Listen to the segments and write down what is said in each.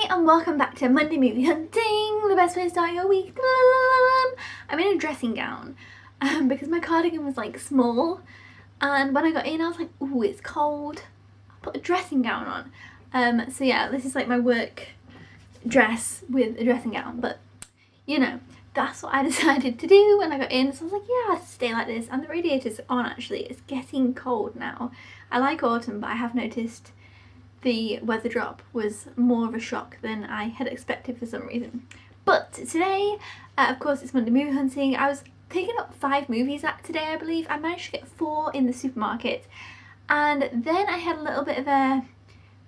and welcome back to Monday Movie Hunting, the best way to start your week. I'm in a dressing gown because my cardigan was like small, and when I got in I was like, ooh, it's cold. I'll put a dressing gown on. So yeah, this is like my work dress with a dressing gown, but you know, that's what I decided to do when I got in. So I was like, yeah, I'll stay like this. And the radiator's on actually. It's getting cold now. I like autumn, but I have noticed the weather drop was more of a shock than I had expected for some reason. But today, of course, it's Monday Movie Hunting. I was picking up 5 movies today, I believe. I managed to get 4 in the supermarket. And then I had a little bit of a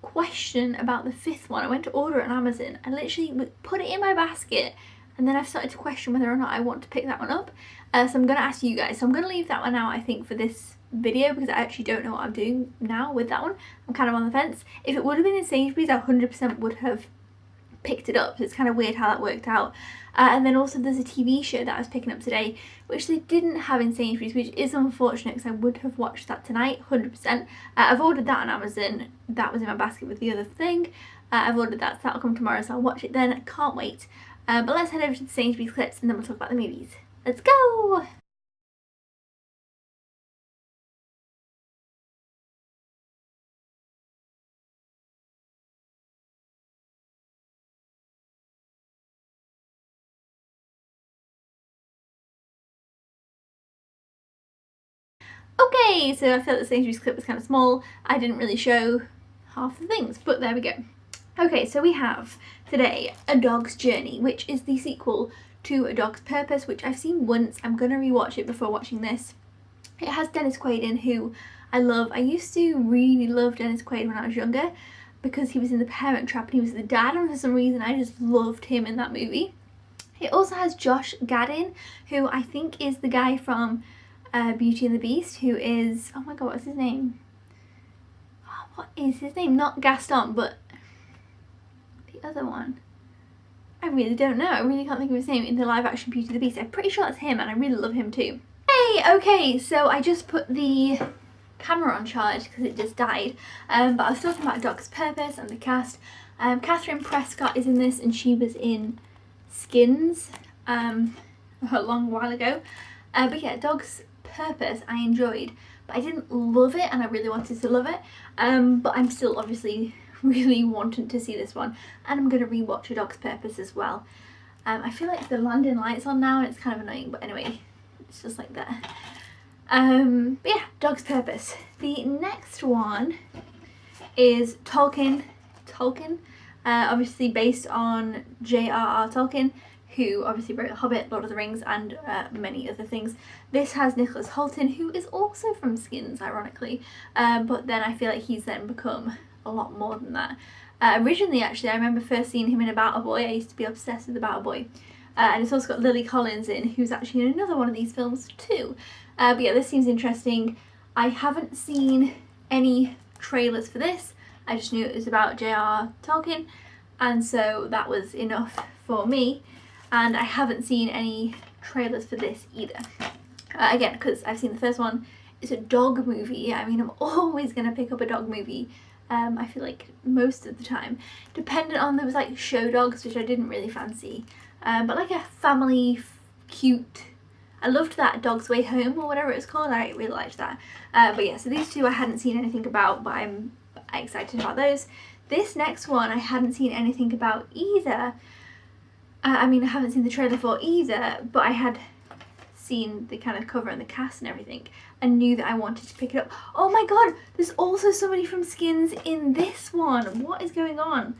question about the 5th one. I went to order it on Amazon. I literally put it in my basket, and then I've started to question whether or not I want to pick that one up. So I'm going to ask you guys. So I'm going to leave that one out, I think, for this video, because I actually don't know what I'm doing now with that one. I'm kind of on the fence. If it would have been in Sainsbury's, I 100% would have picked it up. So it's kind of weird how that worked out. And then also there's a TV show that I was picking up today, which they didn't have in Sainsbury's, which is unfortunate because I would have watched that tonight, 100%. I've ordered that on Amazon. That was in my basket with the other thing. I've ordered that, so that'll come tomorrow, so I'll watch it then. I can't wait. But let's head over to the Sainsbury's clips and then we'll talk about the movies. Let's go! Okay, so I felt the Sainsbury's clip was kind of small. I didn't really show half the things, but there we go. Okay, so we have today A Dog's Journey, which is the sequel to A Dog's Purpose, which I've seen once. I'm going to rewatch it before watching this. It has Dennis Quaid in, who I love. I used to really love Dennis Quaid when I was younger because he was in The Parent Trap and he was the dad, and for some reason I just loved him in that movie. It also has Josh Gadin, who I think is the guy from Beauty and the Beast, who is, oh my god, what's his name? Oh, what is his name? Not Gaston, but the other one. I really don't know. I really can't think of his name in the live action Beauty and the Beast. I'm pretty sure that's him, and I really love him too. Hey, okay, so I just put the camera on charge because it just died, but I was talking about A Dog's Purpose and the cast. Catherine Prescott is in this, and she was in Skins a long while ago. But yeah, Dog's Purpose I enjoyed, but I didn't love it, and I really wanted to love it. But I'm still obviously really wanting to see this one, and I'm going to rewatch A Dog's Purpose as well. I feel like the landing light's on now and it's kind of annoying, but anyway, it's just like that. But yeah, Dog's Purpose. The next one is Tolkien, obviously based on J.R.R. Tolkien, who obviously wrote Hobbit, Lord of the Rings, and many other things. This has Nicholas Houlton, who is also from Skins, ironically, but then I feel like he's then become a lot more than that. Originally, actually, I remember first seeing him in About a Boy. I used to be obsessed with About a Boy. And it's also got Lily Collins in, who's actually in another one of these films too. But yeah, this seems interesting. I haven't seen any trailers for this. I just knew it was about J.R.R. Tolkien, and so that was enough for me. And I haven't seen any trailers for this either. Again, because I've seen the first one. It's a dog movie. I mean, I'm always going to pick up a dog movie. I feel like most of the time. Dependent on, there was like show dogs, which I didn't really fancy. But like a family, cute. I loved that Dog's Way Home or whatever it was called. I really liked that. But yeah, so these two I hadn't seen anything about, but I'm excited about those. This next one I hadn't seen anything about either. I mean, I haven't seen the trailer for either, but I had seen the kind of cover and the cast and everything, and knew that I wanted to pick it up. Oh my god, there's also somebody from Skins in this one. What is going on?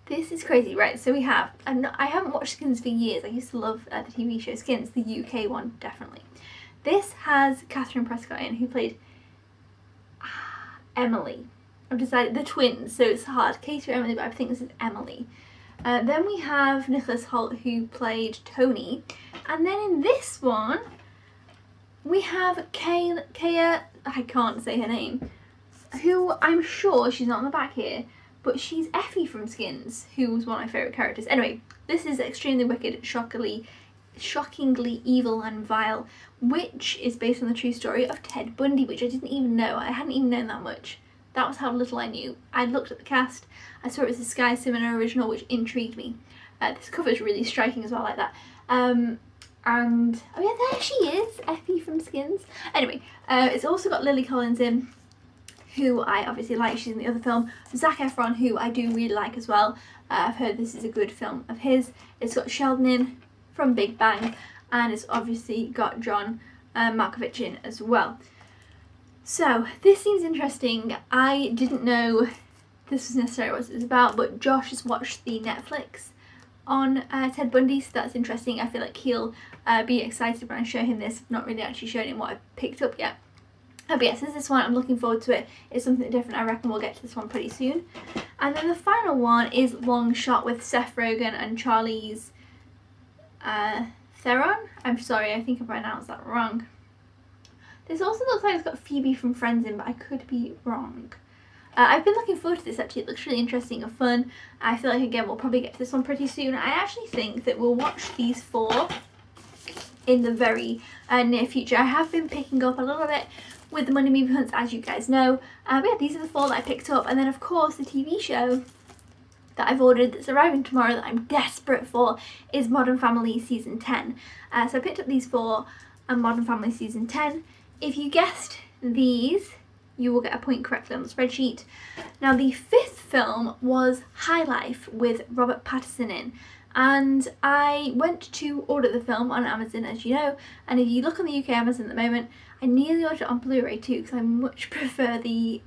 This is crazy. Right, so we have, I haven't watched Skins for years. I used to love the TV show Skins, the UK one, definitely. This has Catherine Prescott in, who played Emily. I've decided, the twins, so it's hard. Katie or Emily, but I think this is Emily. Then we have Nicholas Hoult, who played Tony. And then in this one, we have Kaya, I can't say her name, who I'm sure she's not on the back here, but she's Effie from Skins, who was one of my favourite characters. Anyway, this is Extremely Wicked, Shockingly Evil and Vile, which is based on the true story of Ted Bundy, which I didn't even know. I hadn't even known that much That was how little I knew. I looked at the cast, I saw it was a Sky Cinema original, which intrigued me. This cover is really striking as well, like that. And oh yeah, there she is, Effie from Skins. Anyway, it's also got Lily Collins in, who I obviously like. She's in the other film. Zac Efron, who I do really like as well. I've heard this is a good film of his. It's got Sheldon in from Big Bang, and it's obviously got John Malkovich in as well. So this seems interesting. I didn't know this was necessarily what it was about, but Josh has watched the Netflix on Ted Bundy, so that's interesting. I feel like he'll be excited when I show him this. I've not really actually shown him what I've picked up yet. But yes, this one, I'm looking forward to it. It's something different. I reckon we'll get to this one pretty soon. And then the final one is Long Shot with Seth Rogen and Charlize Theron. I'm sorry, I think I pronounced that wrong. This also looks like it's got Phoebe from Friends in, but I could be wrong. I've been looking forward to this actually. It looks really interesting and fun. I feel like, again, we'll probably get to this one pretty soon. I actually think that we'll watch these 4 in the very near future. I have been picking up a little bit with the Monday Movie Hunts, as you guys know. But yeah, these are the 4 that I picked up. And then, of course, the TV show that I've ordered that's arriving tomorrow that I'm desperate for is Modern Family Season 10. So I picked up these 4 and Modern Family Season 10. If you guessed these, you will get a point correctly on the spreadsheet. Now, the 5th film was High Life with Robert Pattinson in. And I went to order the film on Amazon, as you know. And if you look on the UK Amazon at the moment, I nearly ordered it on Blu-ray too, because I much prefer the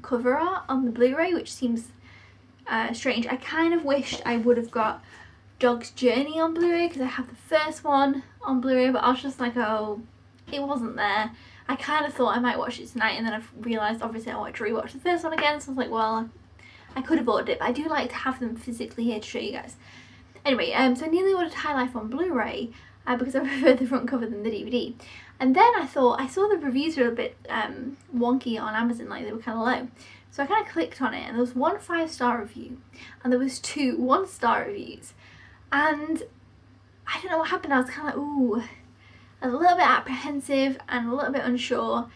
cover art on the Blu-ray, which seems strange. I kind of wished I would have got Dog's Journey on Blu-ray, because I have the first one on Blu-ray, but I was just like, oh, it wasn't there. I kind of thought I might watch it tonight, and then I've realised obviously I wanted to rewatch the first one again, so I was like, well, I could have ordered it, but I do like to have them physically here to show you guys. Anyway, so I nearly ordered High Life on Blu-ray because I prefer the front cover than the DVD. And then I thought, I saw the reviews were a bit wonky on Amazon, like they were kind of low. So I kind of clicked on it, and there was 1 5-star review, and there was 2 1-star reviews. And I don't know what happened, I was kind of like, ooh, I was a little bit apprehensive and a little bit unsure.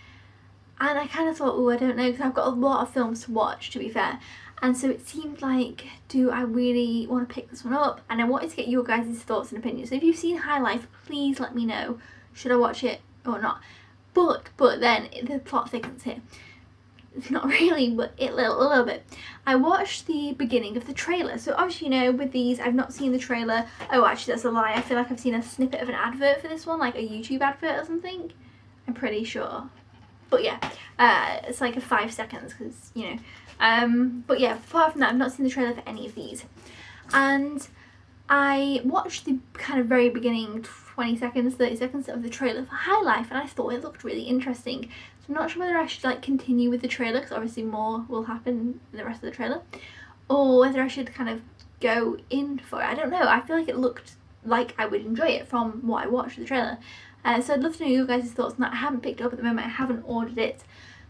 And I kind of thought, oh, I don't know, because I've got a lot of films to watch, to be fair. And so it seemed like, do I really want to pick this one up? And I wanted to get your guys' thoughts and opinions. So if you've seen High Life, please let me know. Should I watch it or not? But then the plot thickens here. Not really, but a little bit. I watched the beginning of the trailer. So obviously, you know, with these, I've not seen the trailer. Oh, actually, that's a lie. I feel like I've seen a snippet of an advert for this one, like a YouTube advert or something. I'm pretty sure. But yeah, it's like a 5 seconds because, you know. But yeah, apart from that, I've not seen the trailer for any of these. And I watched the kind of very beginning 20 seconds, 30 seconds of the trailer for High Life, and I thought it looked really interesting. So I'm not sure whether I should like continue with the trailer, because obviously more will happen in the rest of the trailer, or whether I should kind of go in for it. I don't know. I feel like it looked like I would enjoy it from what I watched the trailer. So I'd love to know your guys' thoughts on that. I haven't picked it up at the moment. I haven't ordered it,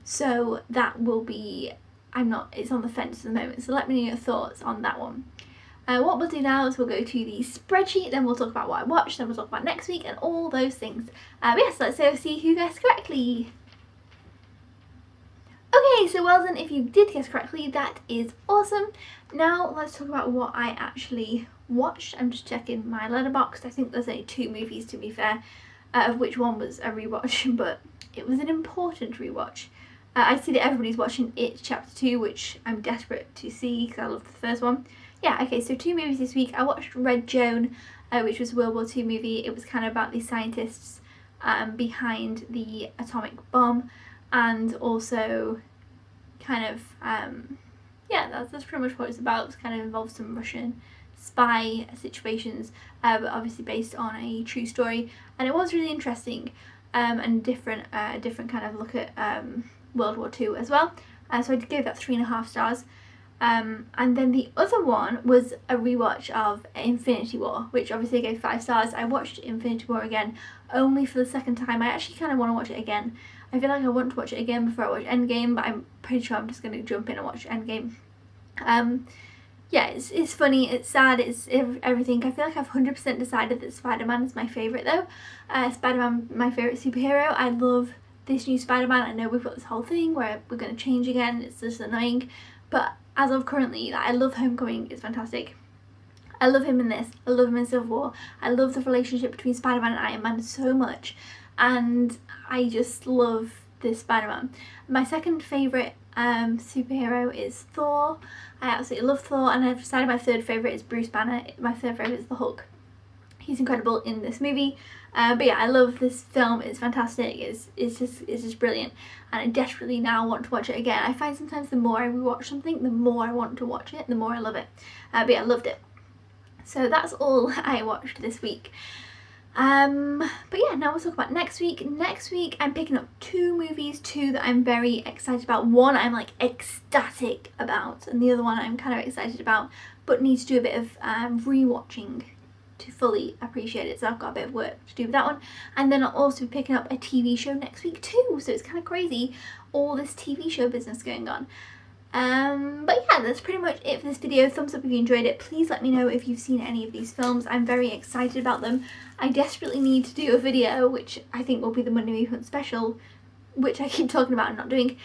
so that will be, it's on the fence at the moment. So let me know your thoughts on that one. What we'll do now is we'll go to the spreadsheet, then we'll talk about what I watched, then we'll talk about next week and all those things. But yes, let's go see who guessed correctly. Okay, so well done if you did guess correctly, that is awesome. Now let's talk about what I actually watched. I'm just checking my letterbox. I think there's only 2 movies to be fair, of which one was a rewatch, but it was an important rewatch. I see that everybody's watching It Chapter 2, which I'm desperate to see because I love the first one. Yeah, okay, so 2 movies this week. I watched Red Joan, which was a World War II movie. It was kind of about the scientists behind the atomic bomb, and also kind of, yeah, that's pretty much what it's about. It kind of involves some Russian spy situations, but obviously based on a true story, and it was really interesting and different kind of look at World War II as well. So I gave that 3.5 stars. And then the other one was a rewatch of Infinity War, which obviously I gave 5 stars. I watched Infinity War again only for the second time. I actually kind of want to watch it again. I feel like I want to watch it again before I watch Endgame, but I'm pretty sure I'm just going to jump in and watch Endgame. Yeah, it's funny, it's sad, it's everything. I feel like I've 100% decided that Spider-Man is my favourite though. Spider-Man, my favourite superhero. I love this new Spider-Man. I know we've got this whole thing where we're going to change again, it's just annoying, but as of currently, like, I love Homecoming, it's fantastic. I love him in this, I love him in Civil War, I love the relationship between Spider-Man and Iron Man so much, and I just love this Spider-Man. My second favourite superhero is Thor. I absolutely love Thor, and I've decided my third favourite is Bruce Banner. My third favourite is the Hulk. He's incredible in this movie. But yeah, I love this film. It's fantastic. It's just brilliant, and I desperately now want to watch it again. I find sometimes the more I rewatch something, the more I want to watch it, the more I love it. But yeah, I loved it. So that's all I watched this week. But yeah, now we'll talk about next week. Next week I'm picking up two movies, two that I'm very excited about. One I'm like ecstatic about, and the other one I'm kind of excited about, but need to do a bit of rewatching to fully appreciate it, so I've got a bit of work to do with that one. And then I'll also be picking up a TV show next week too, so it's kind of crazy, all this TV show business going on. But yeah, that's pretty much it for this video. Thumbs up if you enjoyed it. Please let me know if you've seen any of these films. I'm very excited about them. I desperately need to do a video, which I think will be the Monday Movie Hunt special, which I keep talking about and not doing,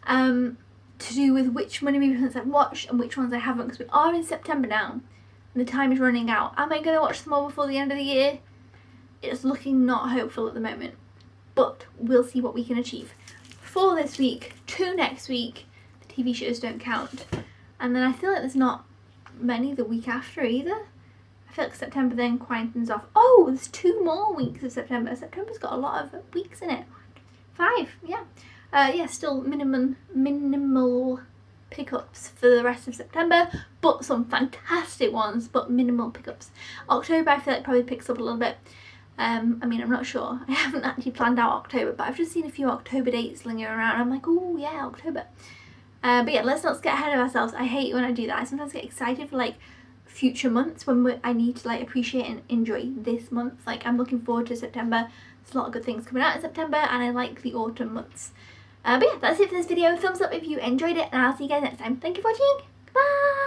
to do with which Monday Movie Hunts I've watched and which ones I haven't, because we are in September now and the time is running out. Am I going to watch them all before the end of the year? It's looking not hopeful at the moment, but we'll see what we can achieve. 4 this week, 2 next week. TV shows don't count, and then I feel like there's not many the week after either. I feel like September then quietens off. Oh, there's 2 more weeks of September. September's got a lot of weeks in it. 5, yeah. Yeah, still minimal pickups for the rest of September, but some fantastic ones, but minimal pickups. October I feel like probably picks up a little bit. I mean, I'm not sure. I haven't actually planned out October, but I've just seen a few October dates lingering around. I'm like, oh yeah, October. But yeah, let's not get ahead of ourselves. I hate when I do that. I sometimes get excited for like future months when I need to like appreciate and enjoy this month. Like, I'm looking forward to September. There's a lot of good things coming out in September, and I like the autumn months. But yeah, that's it for this video. Thumbs up if you enjoyed it, and I'll see you guys next time. Thank you for watching. Bye!